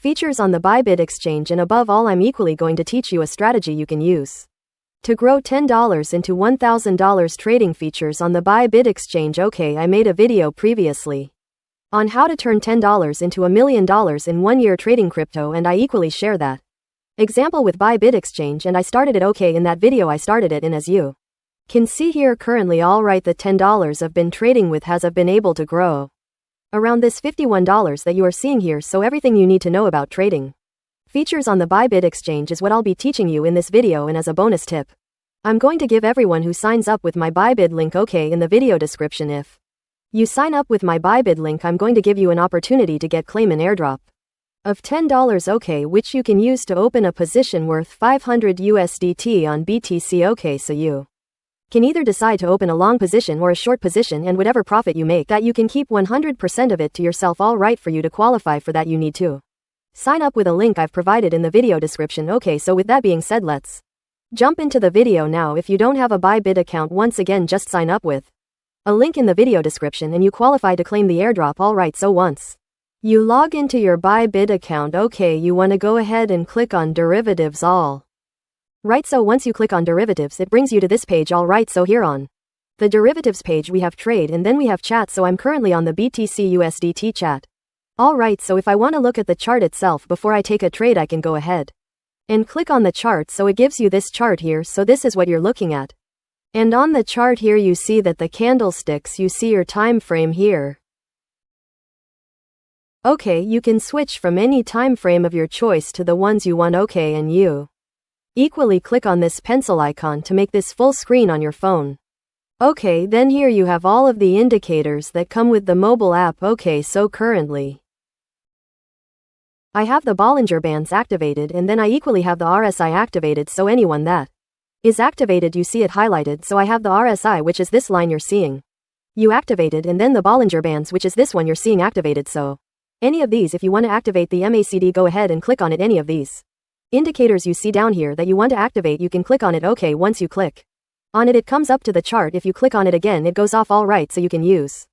features on the Bybit exchange, and above all I'm equally going to teach you a strategy you can use to grow $10 into $1,000 trading features on the Bybit exchange. Okay, I made a video previously on how to turn $10 into $1 million in 1 year trading crypto, and I equally share that example with Bybit exchange, and I started it in that video. I started it in, as you can see here currently. Alright, the $10 I've been trading with has been able to grow around this $51 that you are seeing here. So everything you need to know about trading features on the Bybit exchange is what I'll be teaching you in this video. And as a bonus tip, I'm going to give everyone who signs up with my Bybit link in the video description. If you sign up with my Bybit link, I'm going to give you an opportunity to claim an airdrop of $10 which you can use to open a position worth 500 USDT on BTC. So you can either decide to open a long position or a short position, and whatever profit you make, that you can keep 100% of it to yourself. Alright, for you to qualify for that you need to sign up with a link I've provided in the video description. So with that being said, let's jump into the video now. If you don't have a Bybit account, once again just sign up with a link in the video description and you qualify to claim the airdrop. Alright, so once you log into your Bybit account, you want to go ahead and click on derivatives. Right, so once you click on derivatives, it brings you to this page. Alright, so here on the derivatives page we have trade and then we have chat. So I'm currently on the BTC USDT chat. Alright, so if I want to look at the chart itself before I take a trade, I can go ahead and click on the chart. So it gives you this chart here. So this is what you're looking at. And on the chart here you see that the candlesticks, you see your time frame here. You can switch from any time frame of your choice to the ones you want. And you equally click on this pencil icon to make this full screen on your phone. Then here you have all of the indicators that come with the mobile app. So currently I have the Bollinger Bands activated, and then I equally have the RSI activated. So anyone that is activated, you see it highlighted. So I have the RSI, which is this line you're seeing, you activated, and then the Bollinger Bands, which is this one you're seeing activated. So any of these, if you want to activate the MACD, go ahead and click on it. Any of these indicators you see down here that you want to activate, you can click on it. Once you click on it, it comes up to the chart. If you click on it again, it goes off. Alright, so you can use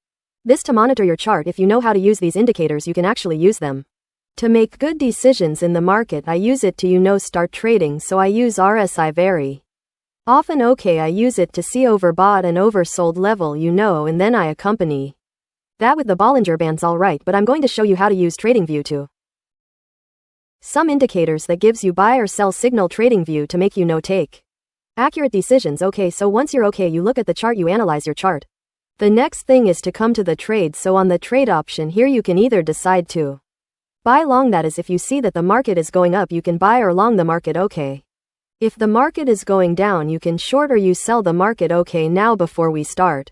this to monitor your chart. If you know how to use these indicators, you can actually use them to make good decisions in the market. I use it to start trading, so I use RSI very often. I use it to see overbought and oversold level, and then I accompany that with the Bollinger Bands. Alright, but I'm going to show you how to use TradingView to some indicators that gives you buy or sell signal. TradingView to make take accurate decisions. So once you're you look at the chart, you analyze your chart. The next thing is to come to the trade. So on the trade option here, you can either decide to buy long, that is if you see that the market is going up, you can buy, or long the market. If the market is going down, you can short or you sell the market. Now before we start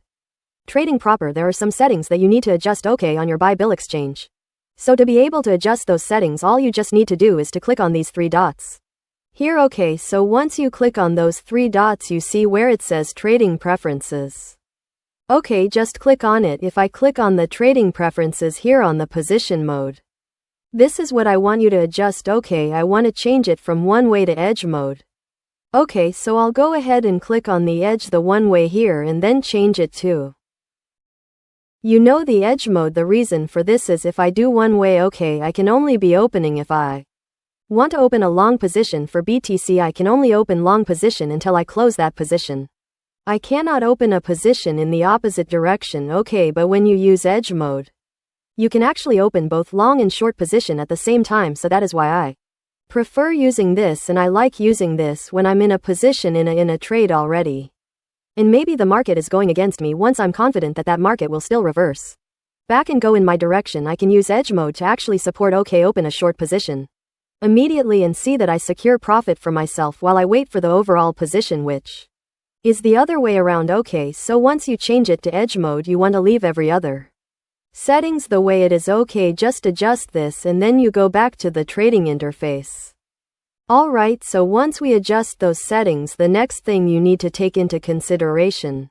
trading proper, there are some settings that you need to adjust on your Bybit exchange. So to be able to adjust those settings, all you just need to do is to click on these three dots here. So once you click on those three dots, you see where it says trading preferences. Just click on it. If I click on the trading preferences here on the position mode, this is what I want you to adjust. I want to change it from one way to edge mode. So I'll go ahead and click on the edge, the one way here, and then change it to the edge mode. The reason for this is if I do one way, I can only be opening if I want to open a long position for BTC. I can only open long position until I close that position. I cannot open a position in the opposite direction. But when you use edge mode, you can actually open both long and short position at the same time. So that is why I prefer using this, and I like using this when I'm in a position in a trade already, and maybe the market is going against me. Once I'm confident that that market will still reverse back and go in my direction, I can use edge mode to actually support open a short position immediately and see that I secure profit for myself while I wait for the overall position, which is the other way around. So once you change it to edge mode, you want to leave every other settings the way it is. Just adjust this and then you go back to the trading interface. Alright, so once we adjust those settings, the next thing you need to take into consideration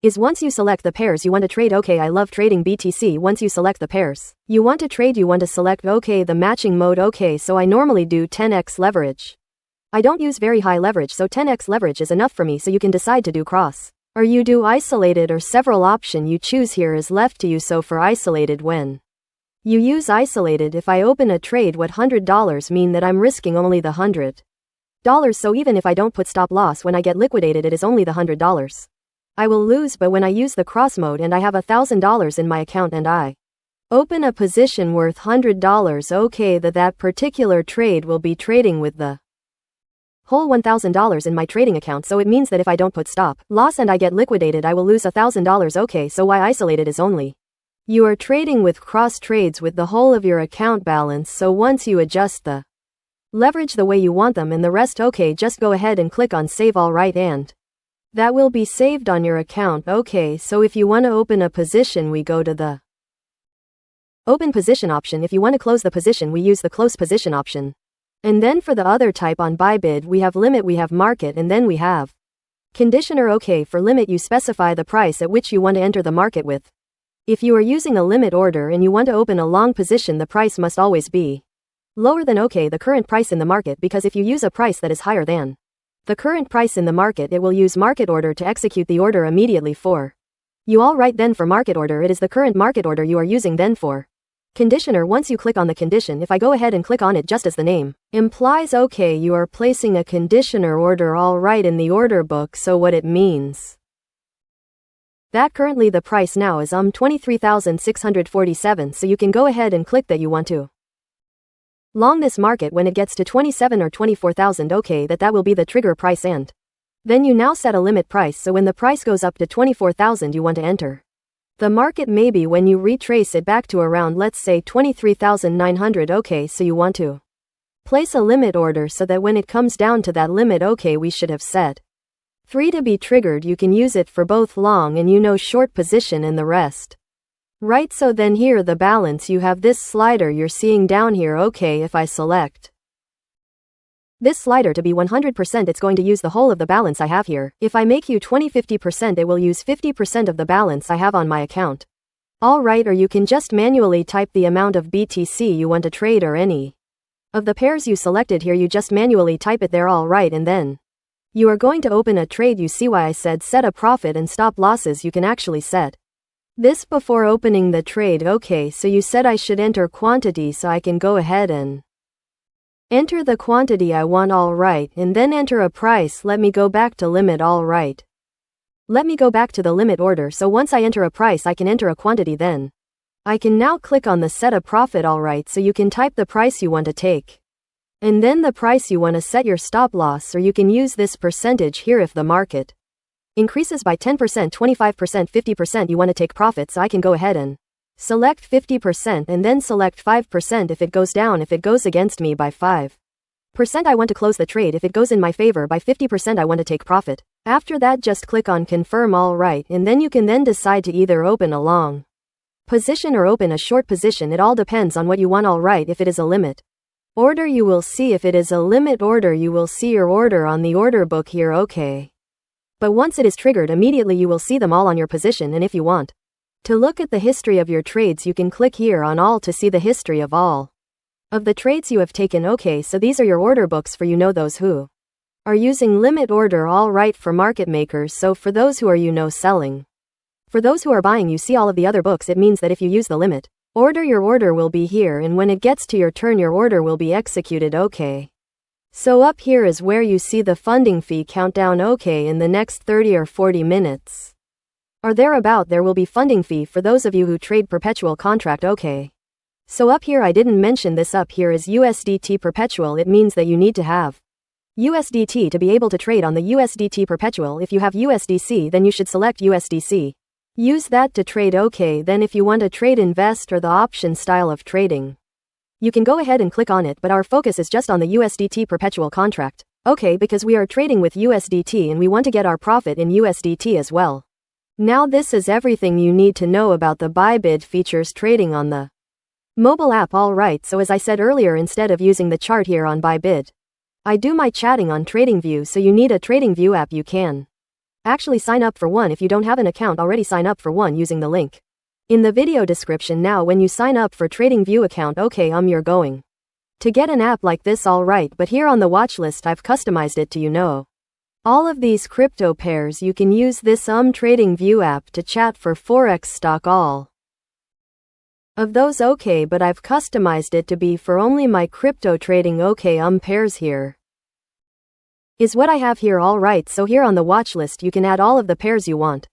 is once you select the pairs you want to trade. I love trading BTC. Once you select the pairs you want to trade, you want to select the matching mode. So I normally do 10x leverage. I don't use very high leverage, so 10x leverage is enough for me. So you can decide to do cross, or you do isolated, or several. Option you choose here is left to you. So for isolated, when You use isolated. If I open a trade, what $100 mean that I'm risking only the $100. So even if I don't put stop loss, when I get liquidated it is only the $100. I will lose, but when I use the cross mode and I have $1,000 in my account and I open a position worth $100, okay, that particular trade will be trading with the whole $1,000 in my trading account, so it means that if I don't put stop loss and I get liquidated I will lose $1,000, okay, so why isolated is only you are trading with cross trades with the whole of your account balance, so once you adjust the leverage the way you want them and the rest, okay, just go ahead and click on save, alright, and that will be saved on your account, okay. So if you want to open a position we go to the open position option. If you want to close the position we use the close position option. And then for the other type on Bybit we have limit, we have market, and then we have conditioner, okay. For limit you specify the price at which you want to enter the market with. If you are using a limit order and you want to open a long position, the price must always be lower than, okay, the current price in the market, because if you use a price that is higher than the current price in the market it will use market order to execute the order immediately for you, alright. Then for market order it is the current market order you are using. Then for conditioner, once you click on the condition, if I go ahead and click on it just as the name implies, okay, you are placing a conditioner order, alright, in the order book. So what it means that currently the price now is 23,647, so you can go ahead and click that you want to long this market when it gets to 27 or 24,000, okay, that will be the trigger price, and then you now set a limit price, so when the price goes up to 24,000 you want to enter the market. Maybe when you retrace it back to around, let's say 23,900, okay, so you want to place a limit order so that when it comes down to that limit, okay, we should have set 3 to be triggered. You can use it for both long and short position and the rest. Right, so then here the balance, you have this slider you're seeing down here, okay. If I select this slider to be 100%, it's going to use the whole of the balance I have here. If I make you 50%, it will use 50% of the balance I have on my account. Alright, or you can just manually type the amount of BTC you want to trade, or any of the pairs you selected here, you just manually type it there, alright, and then you are going to open a trade. You see why I said set a profit and stop losses. You can actually set this before opening the trade, okay. So you said I should enter quantity, so I can go ahead and enter the quantity I want, alright, and then enter a price. Let me go back to limit, alright. Let me go back to the limit order, so once I enter a price I can enter a quantity, then I can now click on the set a profit, alright. So you can type the price you want to take and then the price you want to set your stop loss, or you can use this percentage here. If the market increases by 10%, 25%, 50%, you want to take profit, so I can go ahead and select 50% and then select 5% if it goes down. If it goes against me by 5%, I want to close the trade. If it goes in my favor by 50%, I want to take profit. After that just click on confirm, alright, and then you can then decide to either open a long position or open a short position. It all depends on what you want, alright. If it is a limit order you will see, if it is a limit order you will see your order on the order book here, okay. But once it is triggered immediately you will see them all on your position, and if you want to look at the history of your trades you can click here on all to see the history of all of the trades you have taken, okay. So these are your order books for those who are using limit order, alright, for market makers. So for those who are selling, for those who are buying, you see all of the other books. It means that if you use the limit order your order will be here, and when it gets to your turn your order will be executed, okay. So up here is where you see the funding fee countdown, okay. In the next 30 or 40 minutes or thereabout there will be funding fee for those of you who trade perpetual contract, okay. So up here I didn't mention this, up here is USDT perpetual. It means that you need to have USDT to be able to trade on the USDT perpetual. If you have USDC then you should select USDC. Use that to trade, okay. Then if you want to trade invest or the option style of trading, you can go ahead and click on it, but our focus is just on the USDT perpetual contract, okay, because we are trading with USDT and we want to get our profit in USDT as well. Now this is everything you need to know about the Bybit features trading on the mobile app, alright. So as I said earlier, instead of using the chart here on Bybit, I do my chatting on TradingView, so you need a TradingView app. You can actually sign up for one. If you don't have an account already, sign up for one using the link in the video description. Now when you sign up for TradingView account, okay, you're going to get an app like this, alright, but here on the watch list I've customized it to all of these crypto pairs. You can use this TradingView app to chat for Forex stock all of those okay, but I've customized it to be for only my crypto trading okay pairs. Here is what I have here. Alright, so here on the watch list you can add all of the pairs you want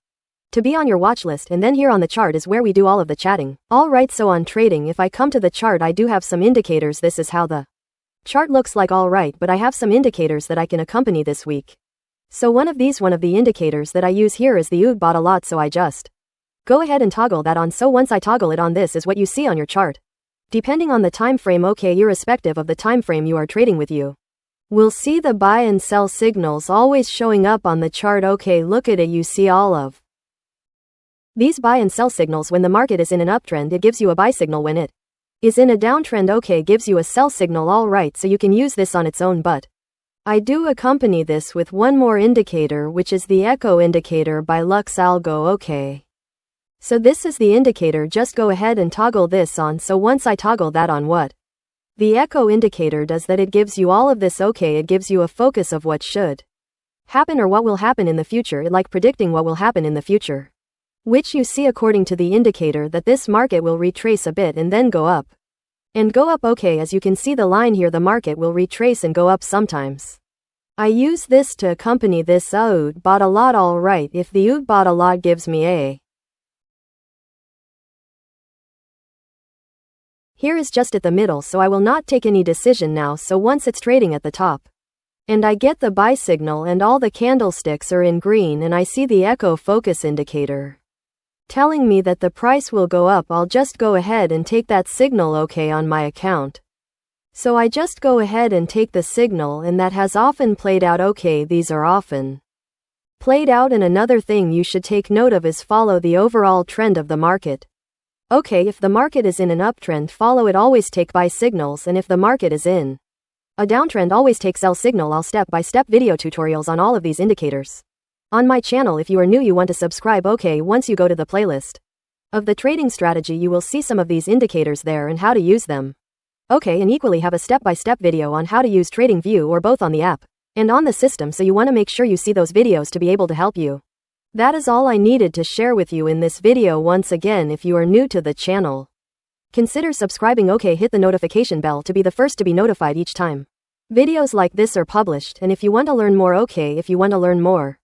to be on your watch list, and then here on the chart is where we do all of the chatting. Alright, so on trading, if I come to the chart, I do have some indicators. This is how the chart looks like. Alright, but I have some indicators that I can accompany this week. So one of the indicators that I use here is the UG bought a lot, so I just go ahead and toggle that on. So once I toggle it on, this is what you see on your chart. Depending on the time frame, okay, irrespective of the time frame you are trading with, you will see the buy and sell signals always showing up on the chart. Okay, look at it, you see all of these buy and sell signals. When the market is in an uptrend, it gives you a buy signal. When it is in a downtrend, okay, gives you a sell signal. Alright, so you can use this on its own, but I do accompany this with one more indicator, which is the echo indicator by Lux Algo. Okay, so this is the indicator, just go ahead and toggle this on. So once I toggle that on, what the echo indicator does that it gives you all of this. Okay, it gives you a focus of what should happen or what will happen in the future. It like predicting what will happen in the future, which you see according to the indicator that this market will retrace a bit and then go up and go up. Okay, as you can see the line here, the market will retrace and go up sometimes. I use this to accompany this UG bought a lot. Alright, if the UG bought a lot gives me a here is just at the middle, so I will not take any decision now. So once it's trading at the top and I get the buy signal and all the candlesticks are in green and I see the echo focus indicator telling me that the price will go up, I'll just go ahead and take that signal, okay, on my account. So I just go ahead and take the signal, and that has often played out. Okay, these are often played out. And another thing you should take note of is follow the overall trend of the market. Okay, if the market is in an uptrend, follow it, always take buy signals, and if the market is in a downtrend, always take sell signal. I'll step-by-step video tutorials on all of these indicators on my channel. If you are new, you want to subscribe. Okay, once you go to the playlist of the trading strategy, you will see some of these indicators there and how to use them. Okay, and equally have a step-by-step video on how to use TradingView or both on the app and on the system, so you want to make sure you see those videos to be able to help you. That is all I needed to share with you in this video. Once again, if you are new to the channel, consider subscribing. Okay, hit the notification bell to be the first to be notified each time videos like this are published. And if you want to learn more, okay, if you want to learn more,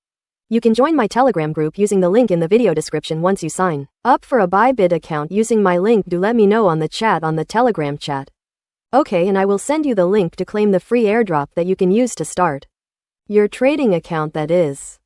you can join my Telegram group using the link in the video description. Once you sign up for a Bybit account using my link, do let me know on the chat, on the Telegram chat. Okay, and I will send you the link to claim the free airdrop that you can use to start your trading account, that is